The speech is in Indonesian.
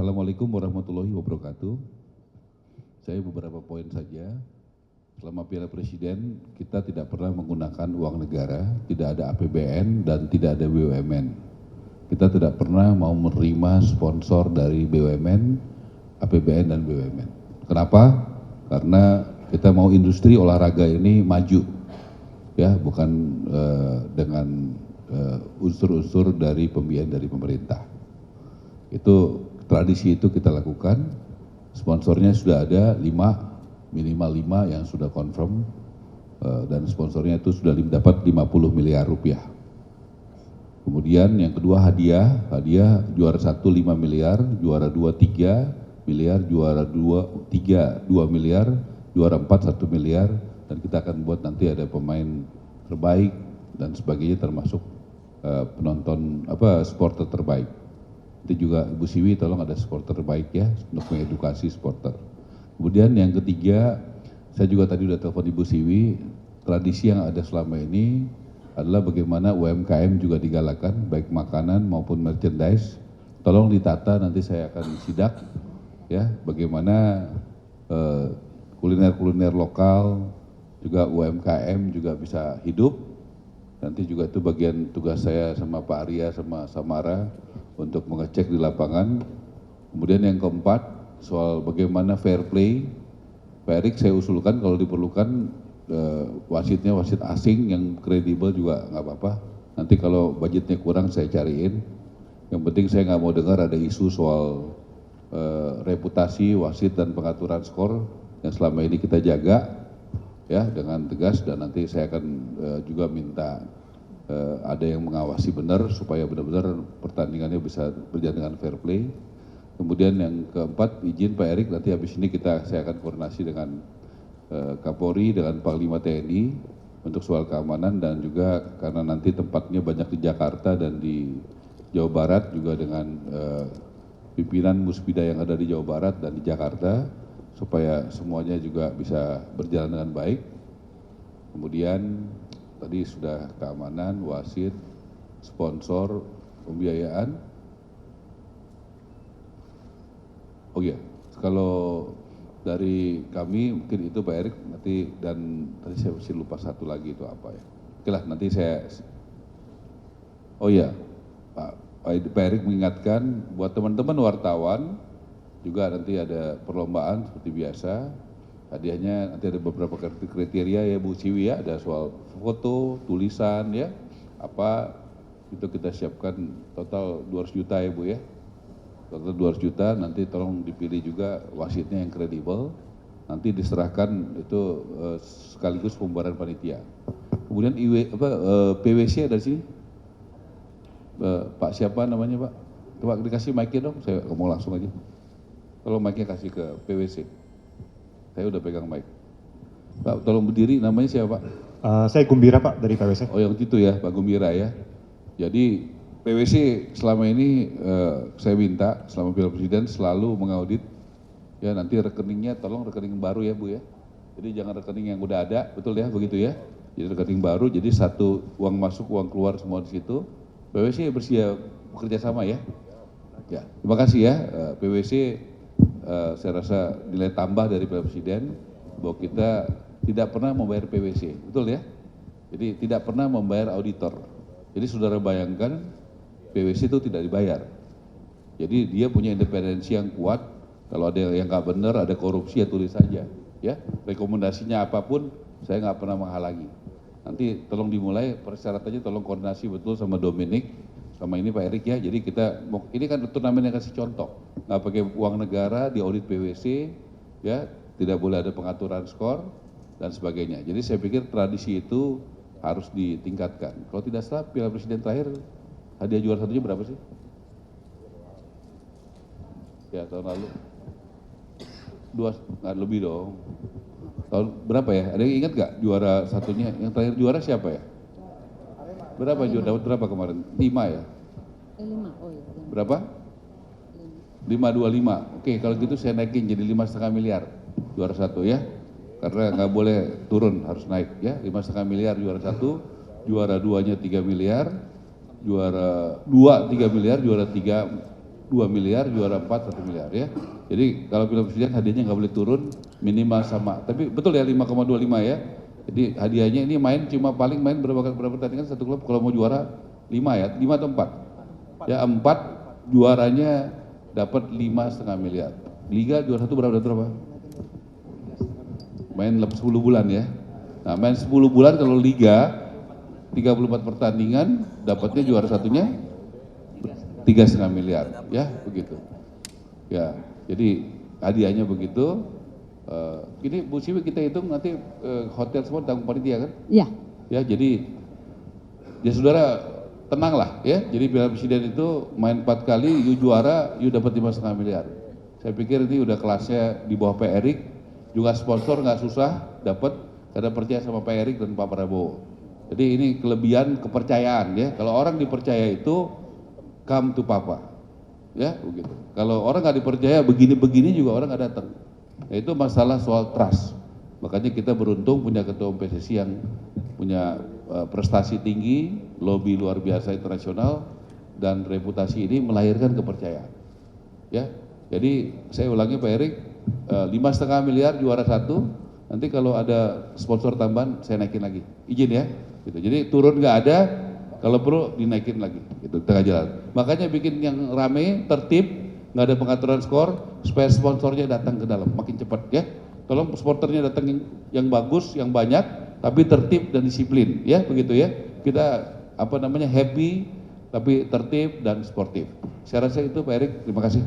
Assalamualaikum warahmatullahi wabarakatuh. Saya beberapa poin saja. Selama Piala Presiden kita tidak pernah menggunakan uang negara, tidak ada APBN dan tidak ada BUMN. Kita tidak pernah mau menerima sponsor dari BUMN, APBN dan BUMN. Kenapa? Karena kita mau industri olahraga ini maju, ya, bukan dengan unsur-unsur dari pembiayaan dari pemerintah. Itu tradisi itu kita lakukan. Sponsornya sudah ada minimal 5 yang sudah confirm, dan sponsornya itu sudah dapat 50 miliar rupiah. Kemudian yang kedua hadiah juara 1 5 miliar, juara 2 3 miliar, juara 3 2 miliar, juara 4 1 miliar, dan kita akan buat nanti ada pemain terbaik dan sebagainya, termasuk penonton supporter terbaik. Itu juga Ibu Siwi tolong ada supporter terbaik ya, untuk mengedukasi supporter. Kemudian yang ketiga, saya juga tadi udah telepon Ibu Siwi, tradisi yang ada selama ini adalah bagaimana UMKM juga digalakan, baik makanan maupun merchandise. Tolong ditata, nanti saya akan sidak ya, bagaimana kuliner-kuliner lokal, juga UMKM juga bisa hidup. Nanti juga itu bagian tugas saya sama Pak Arya sama Samara untuk mengecek di lapangan. Kemudian yang keempat, soal bagaimana fair play. Pak Erik saya usulkan kalau diperlukan wasitnya wasit asing yang kredibel juga nggak apa-apa. Nanti kalau budgetnya kurang saya cariin. Yang penting saya nggak mau dengar ada isu soal reputasi wasit dan pengaturan skor yang selama ini kita jaga ya dengan tegas, dan nanti saya akan juga minta ada yang mengawasi benar supaya benar-benar pertandingannya bisa berjalan dengan fair play. Kemudian yang keempat, izin Pak Erik, nanti habis ini saya akan koordinasi dengan Kapolri, dengan Panglima TNI untuk soal keamanan, dan juga karena nanti tempatnya banyak di Jakarta dan di Jawa Barat, juga dengan pimpinan Musbida yang ada di Jawa Barat dan di Jakarta, supaya semuanya juga bisa berjalan dengan baik. Kemudian tadi sudah keamanan, wasit, sponsor, pembiayaan. Oh iya, kalau dari kami mungkin itu Pak Erik nanti, dan tadi saya masih lupa satu lagi itu apa ya. Oke lah, nanti saya. Oh iya, Pak Erik mengingatkan buat teman-teman wartawan juga nanti ada perlombaan seperti biasa. Hadiahnya nanti ada beberapa kriteria ya Bu Siwi ya, ada soal foto, tulisan ya, apa itu kita siapkan total 200 juta ya Bu ya. Total 200 juta, nanti tolong dipilih juga wasitnya yang kredibel. Nanti diserahkan itu sekaligus pembubaran panitia. Kemudian PWC ada di sini. Pak siapa namanya Pak? Coba dikasih mic-nya dong, saya ngomong langsung aja. Tolong mic-nya kasih ke PWC. Saya udah pegang mic. Pak, tolong berdiri, namanya siapa Pak? Saya Gumbira Pak, dari PWC. Oh yang itu ya, Pak Gumbira ya. Jadi PWC selama ini saya minta selama Piala Presiden selalu mengaudit ya, nanti rekeningnya tolong rekening baru ya Bu ya. Jadi jangan rekening yang udah ada, betul ya, begitu ya. Jadi rekening baru, jadi satu uang masuk uang keluar semua di situ. PWC bersedia bekerja sama ya. Ya, terima kasih ya PWC. Saya rasa nilai tambah dari Piala Presiden bahwa kita tidak pernah membayar PWC, betul ya? Jadi tidak pernah membayar auditor. Jadi saudara bayangkan PWC itu tidak dibayar. Jadi dia punya independensi yang kuat. Kalau ada yang nggak benar, ada korupsi ya tulis saja. Ya, rekomendasinya apapun saya nggak pernah menghalangi. Nanti tolong dimulai persyaratannya, tolong koordinasi betul sama Dominic, sama ini Pak Erik ya. Jadi ini kan turnamen yang kasih contoh, nggak pakai uang negara, di audit PWC, ya, tidak boleh ada pengaturan skor dan sebagainya. Jadi saya pikir tradisi itu harus ditingkatkan. Kalau tidak salah Piala Presiden terakhir hadiah juara satunya berapa sih? Ya tahun lalu 2, nggak lebih dong. Tahun berapa ya? Ada yang ingat nggak juara satunya? Yang terakhir juara siapa ya? Berapa juara? Dapat berapa kemarin? 5 ya? 5, oh iya. Berapa? 525. Oke, kalau gitu saya naikin jadi 5,5 miliar juara satu ya. Karena nggak boleh turun, harus naik ya. 5,5 miliar juara satu, juara 2-nya 3 miliar, juara 2 3 miliar, juara 3 2 miliar, juara 4 1 miliar ya. Jadi kalau Piala Presiden hadiahnya nggak boleh turun, minimal sama. Tapi betul ya 5,25 ya. Jadi hadiahnya ini main cuma paling main berapa pertandingan satu klub kalau mau juara 5 ya, 5 atau 4? Ya 4 juaranya dapat 5,5 miliar. Liga juara 1 berapa? Main 10 bulan ya. Nah main 10 bulan kalau Liga 34 pertandingan dapatnya juara satunya 3,5 miliar ya begitu. Ya jadi hadiahnya begitu. Ini Bu Siwi kita hitung nanti hotel semua tanggung panitia kan? Iya. Ya jadi ya saudara tenanglah ya. Jadi Piala Presiden itu main 4 kali, you juara, you dapat 5,5 miliar. Saya pikir ini udah kelasnya di bawah Pak Erik. Juga sponsor nggak susah dapat karena percaya sama Pak Erik dan Pak Prabowo. Jadi ini kelebihan kepercayaan ya. Kalau orang dipercaya itu come to Papa, ya begitu. Kalau orang nggak dipercaya begini-begini juga orang nggak datang. Nah, itu masalah soal trust. Makanya kita beruntung punya ketua umum PSSI yang punya prestasi tinggi, lobby luar biasa internasional, dan reputasi ini melahirkan kepercayaan. Ya, jadi saya ulangi Pak Erik, 5,5 miliar juara 1. Nanti kalau ada sponsor tambahan saya naikin lagi, izin ya. Gitu. Jadi turun nggak ada, kalau perlu dinaikin lagi. Gitu, tengah jalan. Makanya bikin yang rame, tertib, nggak ada pengaturan skor, supaya sponsornya datang ke dalam, makin cepat ya. Tolong sponsornya datang yang bagus, yang banyak, tapi tertib dan disiplin, ya begitu ya. Kita happy, tapi tertib dan sportif. Saya rasa itu Pak Erik, terima kasih.